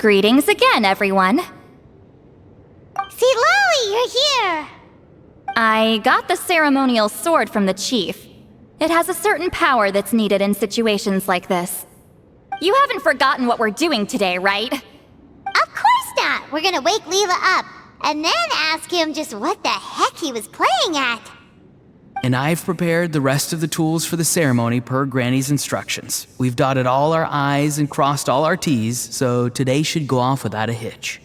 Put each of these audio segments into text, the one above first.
Greetings again, everyone. Citlali, you're here! I got the ceremonial sword from the chief. It has a certain power that's needed in situations like this. You haven't forgotten what we're doing today, right? Of course not! We're gonna wake Leela up, and then ask him just what the heck he was playing at. And I've prepared the rest of the tools for the ceremony per Granny's instructions. We've dotted all our I's and crossed all our T's, so today should go off without a hitch.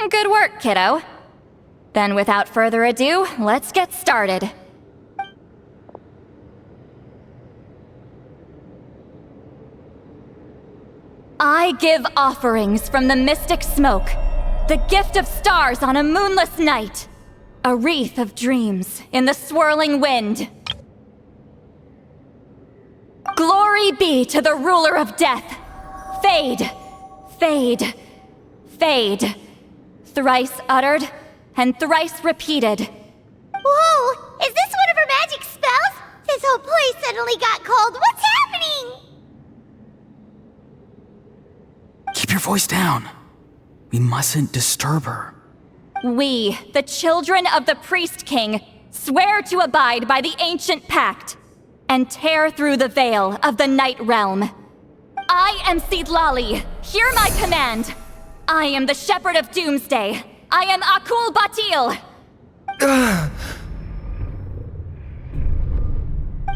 Good work, kiddo. Then without further ado, let's get started. I give offerings from the mystic smoke, the gift of stars on a moonless night, a wreath of dreams in the swirling wind. Glory be to the ruler of death. Fade, fade, fade. Thrice uttered and thrice repeated. Whoa! Is this one of her magic spells? This whole place suddenly got cold. What's happening? Keep your voice down. We mustn't disturb her. We, the children of the Priest King, swear to abide by the ancient pact and tear through the veil of the Night Realm. I am Citlali. Hear my command. I am the Shepherd of Doomsday. I am Akul Batil.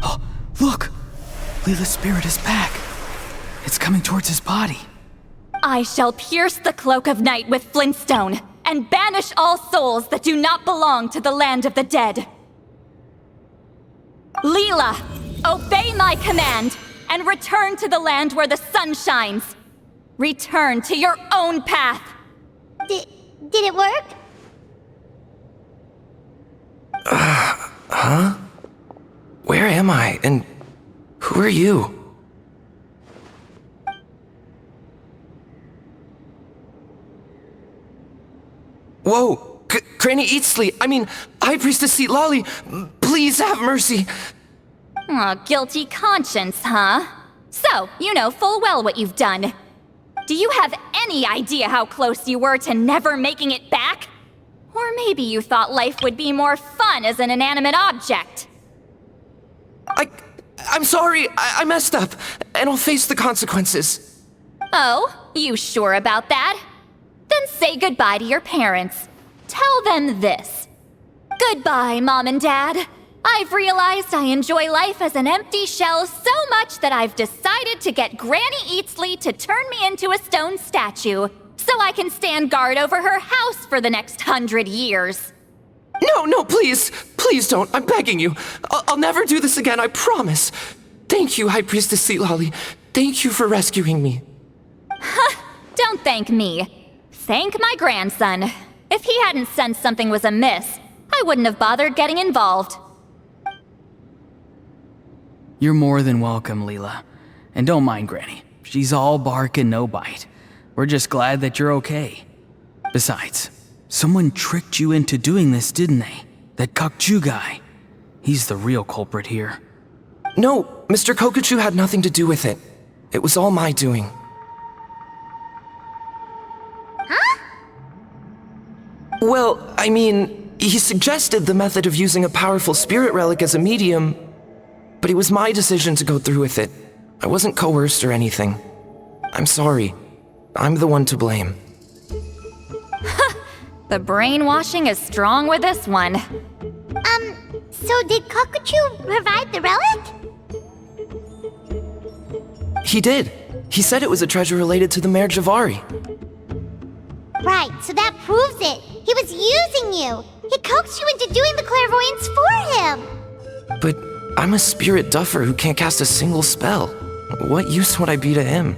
Oh, look! Leela's spirit is back. It's coming towards his body. I shall pierce the cloak of night with flintstone and banish all souls that do not belong to the land of the dead. Leela, obey my command and return to the land where the sun shines. Return to your own path. Did it work? Huh? Where am I? And who are you? Whoa! Granny Eatsley! I mean, High Priestess Citlali! Please have mercy! Aw, guilty conscience, huh? So, you know full well what you've done. Do you have any idea how close you were to never making it back? Or maybe you thought life would be more fun as an inanimate object. I'm sorry, I messed up, and I'll face the consequences. Oh, you sure about that? Then say goodbye to your parents. Tell them this. Goodbye, Mom and Dad. I've realized I enjoy life as an empty shell so much that I've decided to get Granny Eatsley to turn me into a stone statue, so I can stand guard over her house for the next 100 years. No, please! Please don't, I'm begging you. I'll never do this again, I promise. Thank you, High Priestess Citlali. Thank you for rescuing me. Don't thank me. Thank my grandson. If he hadn't sensed something was amiss, I wouldn't have bothered getting involved. You're more than welcome, Leela. And don't mind Granny. She's all bark and no bite. We're just glad that you're okay. Besides, someone tricked you into doing this, didn't they? That Kakju guy. He's the real culprit here. No, Mr. Kokachu had nothing to do with it. It was all my doing. Huh? Well, I mean, he suggested the method of using a powerful spirit relic as a medium, but it was my decision to go through with it. I wasn't coerced or anything. I'm sorry. I'm the one to blame. The brainwashing is strong with this one. So did Kokachu provide the relic? He did. He said it was a treasure related to the Mare Jivari. Right, so that proves it. He was using you. He coaxed you into doing the clairvoyance for him. But I'm a spirit duffer who can't cast a single spell. What use would I be to him?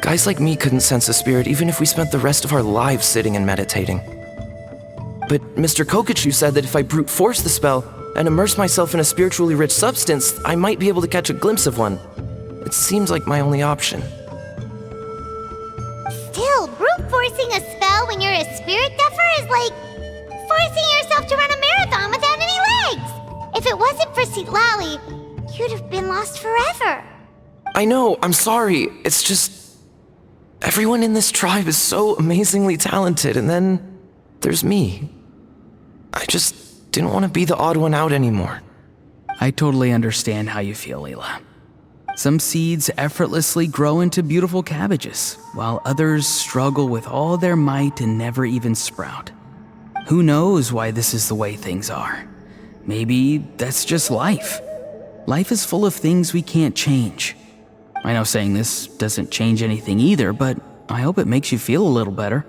Guys like me couldn't sense a spirit even if we spent the rest of our lives sitting and meditating. But Mr. Kokachu said that if I brute force the spell and immerse myself in a spiritually rich substance, I might be able to catch a glimpse of one. It seems like my only option. Still, brute forcing a spell when you're a spirit duffer is like forcing yourself to run a marathon without any legs. If it wasn't for Citlali, you'd have been lost forever. I know, I'm sorry. It's just... everyone in this tribe is so amazingly talented, and then there's me. I just didn't want to be the odd one out anymore. I totally understand how you feel, Leela. Some seeds effortlessly grow into beautiful cabbages, while others struggle with all their might and never even sprout. Who knows why this is the way things are? Maybe that's just life. Life is full of things we can't change. I know saying this doesn't change anything either, but I hope it makes you feel a little better.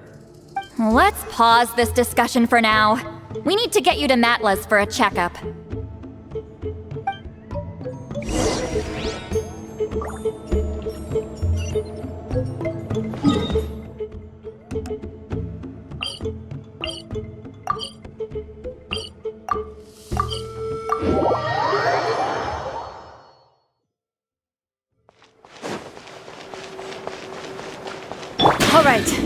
Let's pause this discussion for now. We need to get you to Matla's for a checkup. All right.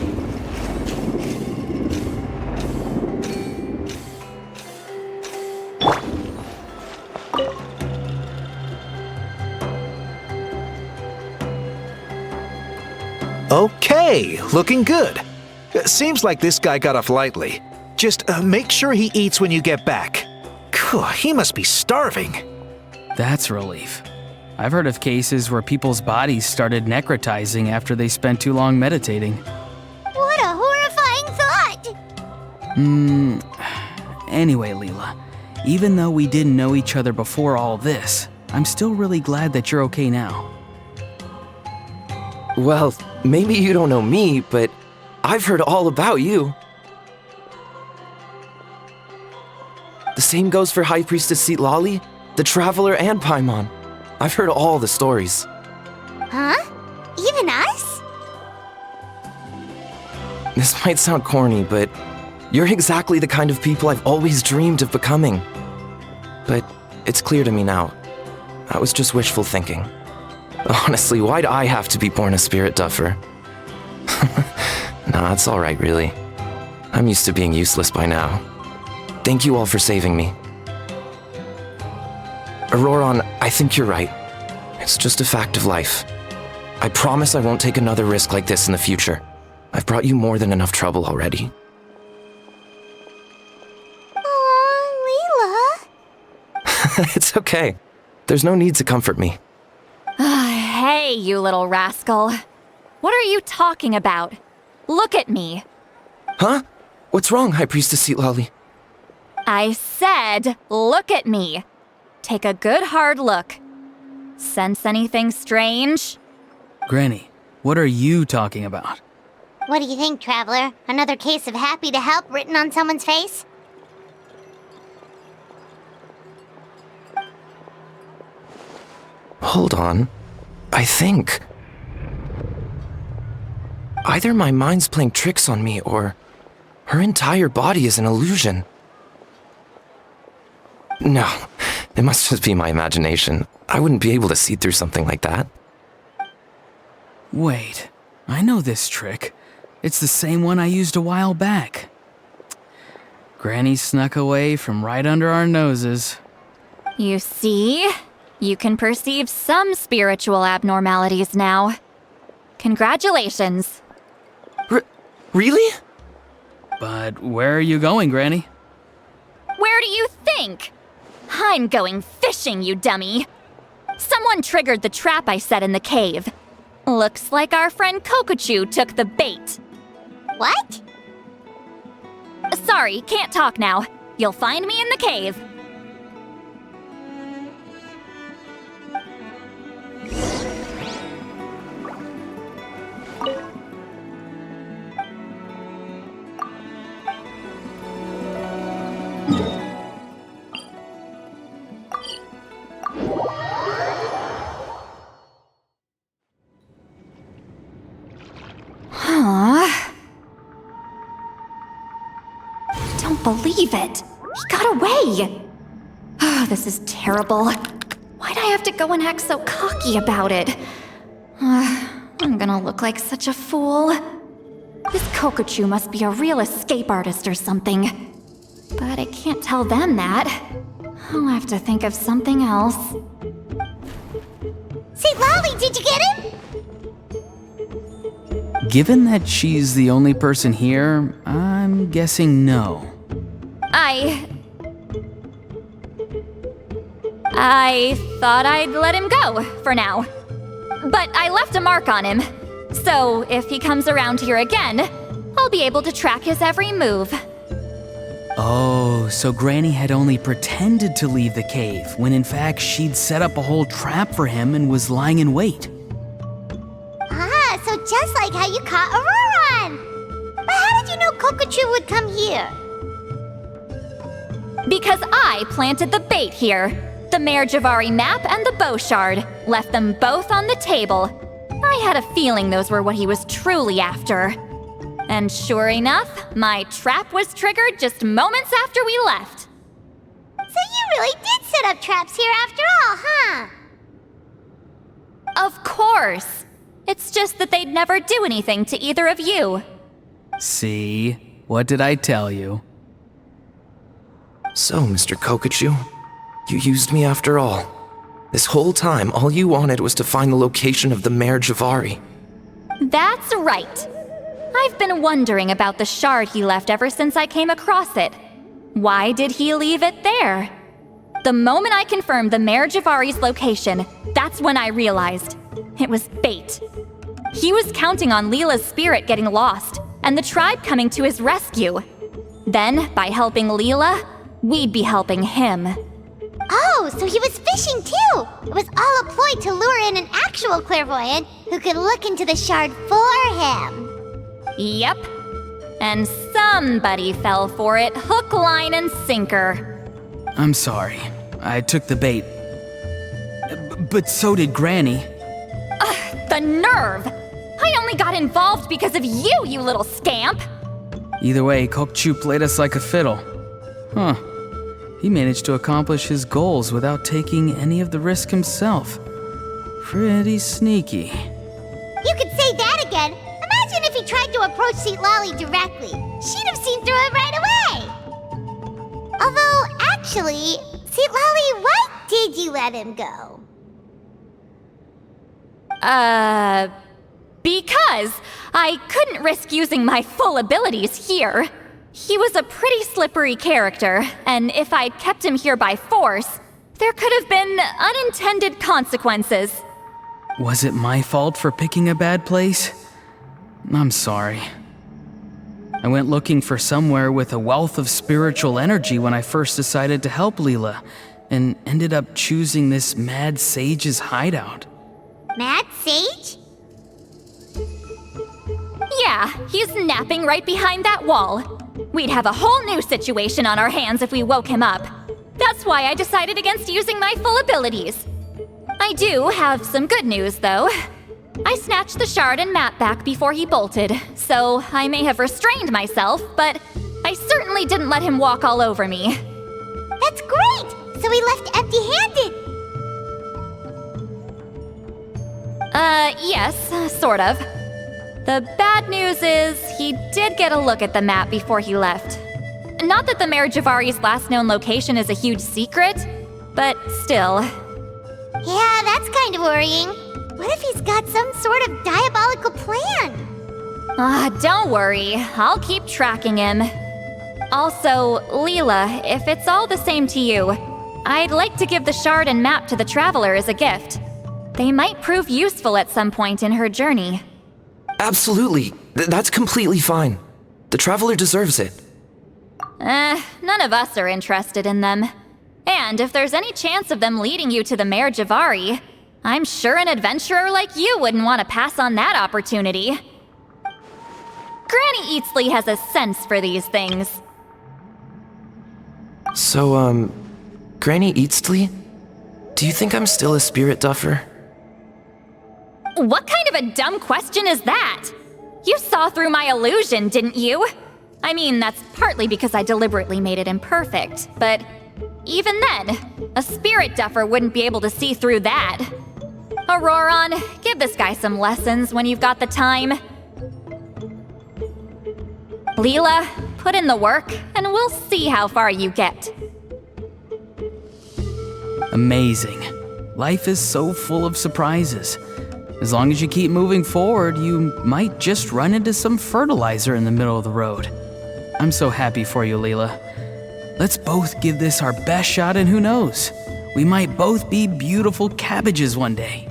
Okay, looking good. Seems like this guy got off lightly. Just make sure he eats when you get back. He must be starving. That's relief. I've heard of cases where people's bodies started necrotizing after they spent too long meditating. What a horrifying thought! Anyway, Leela, even though we didn't know each other before all this, I'm still really glad that you're okay now. Well, maybe you don't know me, but I've heard all about you. The same goes for High Priestess Citlali, the Traveler, and Paimon. I've heard all the stories. Huh? Even us? This might sound corny, but you're exactly the kind of people I've always dreamed of becoming. But it's clear to me now. That was just wishful thinking. Honestly, why'd I have to be born a spirit duffer? Nah, it's alright, really. I'm used to being useless by now. Thank you all for saving me. Ororon, I think you're right. It's just a fact of life. I promise I won't take another risk like this in the future. I've brought you more than enough trouble already. Aw, Leela. It's okay. There's no need to comfort me. Hey, you little rascal. What are you talking about? Look at me. Huh? What's wrong, High Priestess Citlali? I said, look at me. Take a good hard look. Sense anything strange? Granny, what are you talking about? What do you think, Traveler? Another case of happy to help written on someone's face? Hold on. I think... either my mind's playing tricks on me, or her entire body is an illusion. No, it must just be my imagination. I wouldn't be able to see through something like that. Wait, I know this trick. It's the same one I used a while back. Granny snuck away from right under our noses. You see? You can perceive some spiritual abnormalities now. Congratulations. Really? But where are you going, Granny? Where do you think? I'm going fishing, you dummy. Someone triggered the trap I set in the cave. Looks like our friend Kokochu took the bait. What? Sorry, can't talk now. You'll find me in the cave. Don't believe it. He got away. Oh, this is terrible. Why'd I have to go and act so cocky about it? I'm gonna look like such a fool. This Kokochu must be a real escape artist or something. But I can't tell them that. I'll have to think of something else. Citlali, did you get him? Given that she's the only person here, I'm guessing no. I thought I'd let him go, for now. But I left a mark on him, so if he comes around here again, I'll be able to track his every move. Oh, so Granny had only pretended to leave the cave, when in fact she'd set up a whole trap for him and was lying in wait. Ah, so just like how you caught Ororon! But how did you know Kokochu would come here? Because I planted the bait here. The Mare Jivari map and the bow shard. Left them both on the table. I had a feeling those were what he was truly after. And sure enough, my trap was triggered just moments after we left. So you really did set up traps here after all, huh? Of course. It's just that they'd never do anything to either of you. See? What did I tell you? So, Mr. Kokochu, you used me after all. This whole time, all you wanted was to find the location of the Mare Jivari. That's right. I've been wondering about the shard he left ever since I came across it. Why did he leave it there? The moment I confirmed the Mare Jivari's location, that's when I realized it was bait. He was counting on Leela's spirit getting lost and the tribe coming to his rescue. Then, by helping Leela, we'd be helping him. Oh, so he was fishing too! It was all a ploy to lure in an actual clairvoyant who could look into the shard for him. Yep. And somebody fell for it, hook, line, and sinker. I'm sorry. I took the bait. But so did Granny. The nerve! I only got involved because of you, you little scamp! Either way, Kokochu played us like a fiddle. Huh. He managed to accomplish his goals without taking any of the risk himself. Pretty sneaky. You could say that again. Imagine if he tried to approach Citlali directly. She'd have seen through it right away. Although, actually, Citlali, why did you let him go? Because I couldn't risk using my full abilities here. He was a pretty slippery character, and if I'd kept him here by force, there could have been unintended consequences. Was it my fault for picking a bad place? I'm sorry. I went looking for somewhere with a wealth of spiritual energy when I first decided to help Leela, and ended up choosing this mad sage's hideout. Mad Sage? Yeah, he's napping right behind that wall. We'd have a whole new situation on our hands if we woke him up. That's why I decided against using my full abilities. I do have some good news, though. I snatched the shard and map back before he bolted, so I may have restrained myself, but I certainly didn't let him walk all over me. That's great! So he left empty-handed! Yes, sort of. The bad news is, he did get a look at the map before he left. Not that the Mare Jivari's last known location is a huge secret, but still. Yeah, that's kind of worrying. What if he's got some sort of diabolical plan? Don't worry, I'll keep tracking him. Also, Leela, if it's all the same to you, I'd like to give the shard and map to the Traveler as a gift. They might prove useful at some point in her journey. Absolutely. That's completely fine. The Traveler deserves it. None of us are interested in them. And if there's any chance of them leading you to the Mare Jivari, I'm sure an adventurer like you wouldn't want to pass on that opportunity. Granny Eatsley has a sense for these things. So, Granny Eatsley? Do you think I'm still a spirit duffer? What kind of a dumb question is that? You saw through my illusion, didn't you? I mean, that's partly because I deliberately made it imperfect, but even then, a spirit duffer wouldn't be able to see through that. Ororon, give this guy some lessons when you've got the time. Leela, put in the work, and we'll see how far you get. Amazing. Life is so full of surprises. As long as you keep moving forward, you might just run into some fertilizer in the middle of the road. I'm so happy for you, Leela. Let's both give this our best shot, and who knows? We might both be beautiful cabbages one day.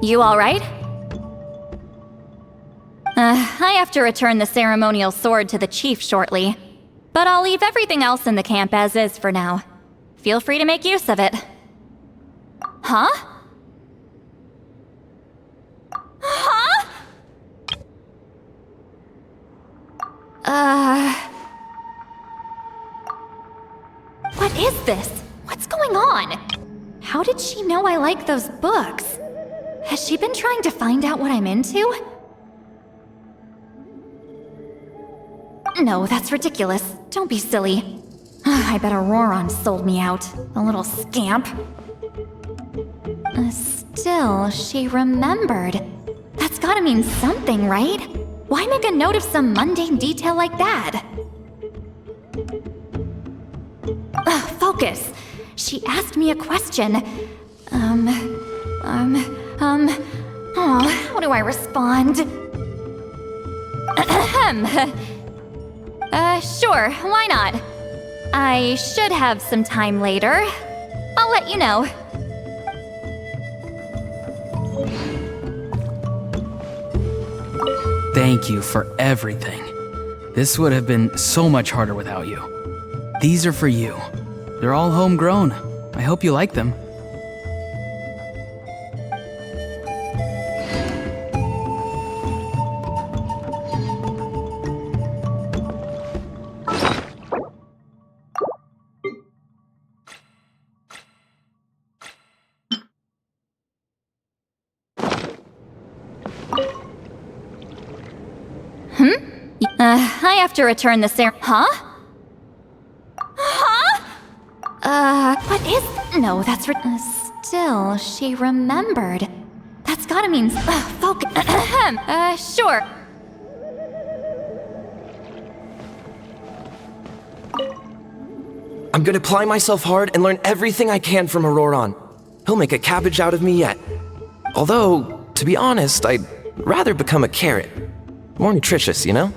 You all right? I have to return the ceremonial sword to the chief shortly, but I'll leave everything else in the camp as is for now. Feel free to make use of it. Huh? Huh? What is this? What's going on? How did she know I like those books? Has she been trying to find out what I'm into? No, that's ridiculous. Don't be silly. I bet Ororon sold me out. The little scamp. Still, she remembered. That's gotta mean something, right? Why make a note of some mundane detail like that? Focus. She asked me a question. How do I respond? Sure, why not? I should have some time later. I'll let you know. Thank you for everything. This would have been so much harder without you. These are for you. They're all homegrown. I hope you like them. I have to return the Huh? What is... No, that's... Still, she remembered. That's gotta mean... Focus... Sure. I'm gonna apply myself hard and learn everything I can from Ororon. He'll make a cabbage out of me yet. Although, to be honest, I'd rather become a carrot. More nutritious, you know?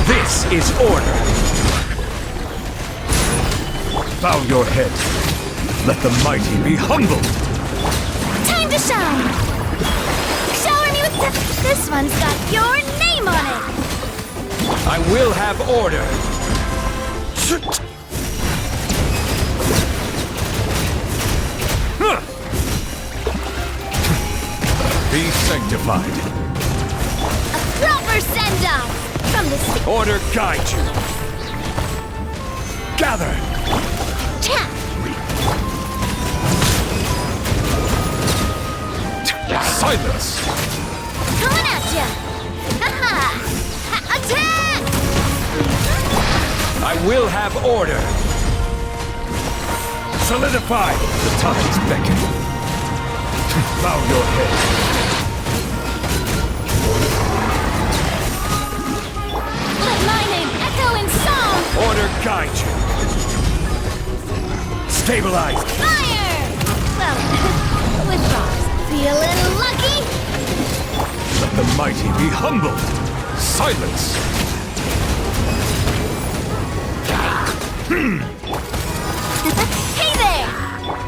This is order! Bow your head. Let the mighty be humbled! Time to shine! Shower me with this one's got your name on it! I will have order! Be sanctified. Proper send-off! From the Order guide you. Gather! Tap! Silence! Coming at ya! Ha-ha! Attack! I will have order! Solidify! The tides beckon. Bow your head. Let my name echo in song! Order guide you. Stabilize. Fire! Well, with rocks. Feeling lucky? Let the mighty be humbled. Silence. Hey there!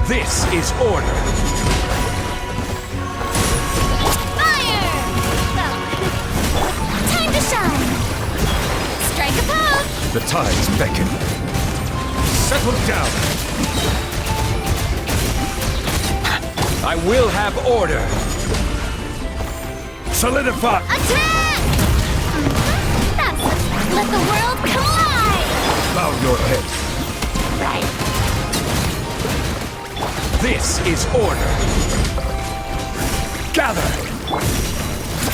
This is order. Fire! Well, time to shine! Strike a pose! The tides beckon. Settle down. I will have order. Solidify. Attack! That's let the world collide! Bow your head. Right. This is order. Gather.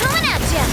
Coming at ya!